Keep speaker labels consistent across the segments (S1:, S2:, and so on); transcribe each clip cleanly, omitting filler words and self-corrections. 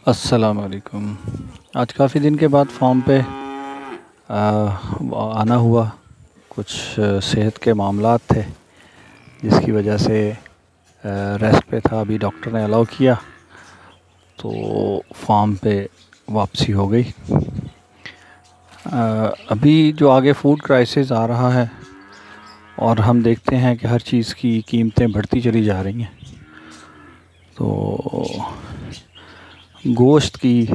S1: अस्सलाम वालेकुम। आज काफ़ी दिन के बाद फॉर्म पे आना हुआ। कुछ सेहत के मामलात थे जिसकी वजह से रेस्ट पे था। अभी डॉक्टर ने अलाउ किया तो फॉर्म पे वापसी हो गई। अभी जो आगे फूड क्राइसिस आ रहा है और हम देखते हैं कि हर चीज़ की कीमतें बढ़ती चली जा रही हैं, तो गोश्त की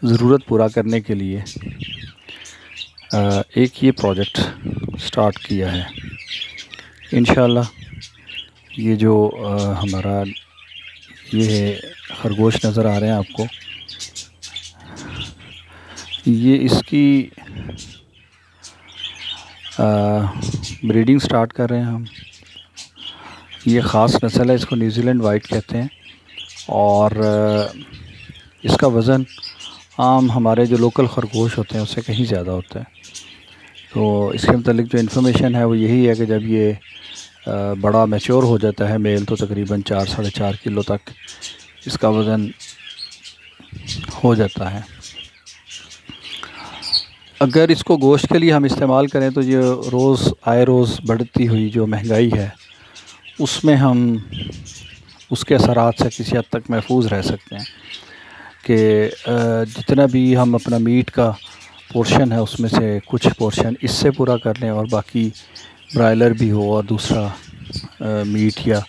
S1: ज़रूरत पूरा करने के लिए एक ये प्रोजेक्ट स्टार्ट किया है। इंशाल्लाह ये जो हमारा ये खरगोश नज़र आ रहे हैं आपको, ये इसकी ब्रीडिंग स्टार्ट कर रहे हैं हम। ये ख़ास नस्ल है, इसको न्यूजीलैंड वाइट कहते हैं और इसका वज़न आम हमारे जो लोकल खरगोश होते हैं उससे कहीं ज़्यादा होता है। तो इसके मतलब जो इन्फॉर्मेशन है वो यही है कि जब ये बड़ा मैच्योर हो जाता है मेल, तो तकरीबन 4 साढ़े 4 किलो तक इसका वज़न हो जाता है। अगर इसको गोश्त के लिए हम इस्तेमाल करें तो ये रोज़ बढ़ती हुई जो महंगाई है उसमें हम उसके असरात से किसी हद तक महफूज रह सकते हैं कि जितना भी हम अपना मीट का पोर्शन है उसमें से कुछ पोर्शन इससे पूरा कर लें और बाकी ब्रायलर भी हो और दूसरा मीट या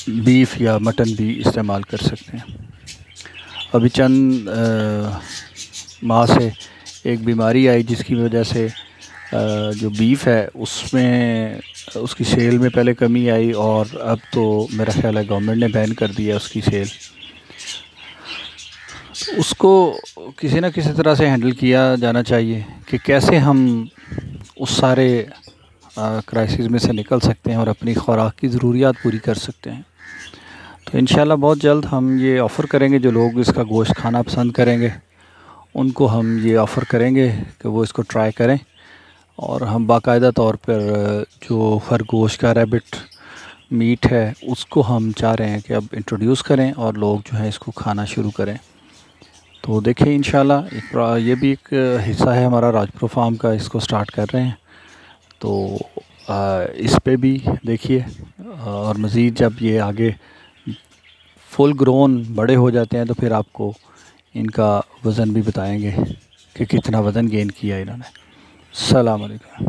S1: बीफ या मटन भी इस्तेमाल कर सकते हैं। अभी चंद माह से एक बीमारी आई जिसकी वजह से जो बीफ है उसमें उसकी सेल में पहले कमी आई और अब तो मेरा ख़्याल है गवर्नमेंट ने बैन कर दिया उसकी सेल। उसको किसी न किसी तरह से हैंडल किया जाना चाहिए कि कैसे हम उस सारे क्राइसिस में से निकल सकते हैं और अपनी खुराक की ज़रूरियात पूरी कर सकते हैं। तो इंशाल्लाह बहुत जल्द हम ये ऑफ़र करेंगे, जो लोग इसका गोश्त खाना पसंद करेंगे उनको हम ये ऑफ़र करेंगे कि वो इसको ट्राई करें। और हम बाकायदा तौर पर जो खरगोश का रैबिट मीट है उसको हम चाह रहे हैं कि अब इंट्रोड्यूस करें और लोग जो है इसको खाना शुरू करें। तो देखिए इंशाल्लाह ये भी एक हिस्सा है हमारा राजपुर फार्म का, इसको स्टार्ट कर रहे हैं। तो इस पे भी देखिए और मज़ीद जब ये आगे फुल ग्रोन बड़े हो जाते हैं तो फिर आपको इनका वज़न भी बताएंगे कि कितना वज़न गेन किया इन्होंने। अस्सलाम वालेकुम।